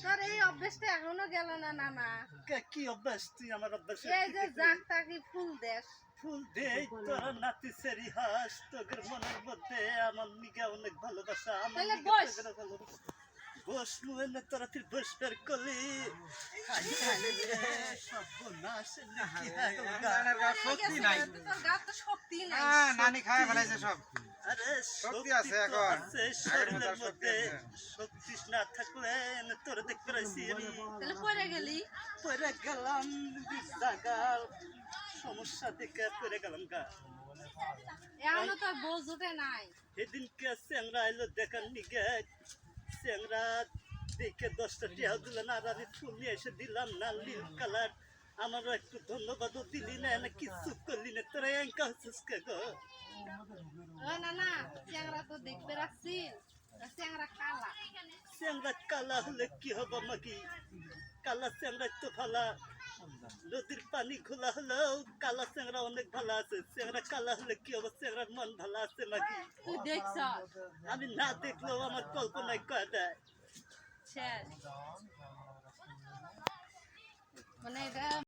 তোর এই অভ্যাসটা এখনো গেল না নানা। কি অভ্যাস তুই আমার অভ্যাস? এই যে যাক তাকি ফুল দেশ। ফুল দে তোর নাতি সেরি হাস, তোর মনের মধ্যে আমার নিগা অনেক ভালোবাসা। আমার তাহলে নিগা বস। তোর ভালোবাসা। বস মুয়েনে তোরা তুই বস বের করলি। শক্তি নাই। তোর গাত তো শক্তি নাই। নানি খায় ফেলাইছে সব। আরে শক্তি আছে তো এখন। আছে শরীরের শক্তি মধ্যে। আছে। শক্তি না থাকলে তোর দেখতে পাইছি আমি। তাহলে পড়ে গেলি। পরে গেলাম জাগার সমস্যা দেখে পরে গেলাম গা। এখনো তোর বোঝ উঠে নাই। সেদিনকে চ্যাংরা এলো দেখার নিগে, চ্যাংরা দেখে 10টা টিয়া দিলেন আর আমি ফুল নিয়ে এসে দিলাম না নীল কালার। আমারও একটু ধন্যবাদও দিলি না, না কিছু করলি না, তোরা এঙ্কা হচ্ছিস কে গো? নানা চ্যাংরা তো দেখতে রাখছি, চ্যাংরা কালা। চ্যাংরা কালা হলে কি হবো মাগি? কালা চ্যাংরা তো ভালা, নদীর পানি ঘোলা হলেও কালা চ্যাংরা অনেক ভালো আছে। চ্যাংরা কালা হলে কি হবে? চ্যাংরার মন ভালো আছে মাগি। তুই দেখছ আমি না দেখলেও আমার কল্পনায় কয়া দেয়। শেষ মানে এটা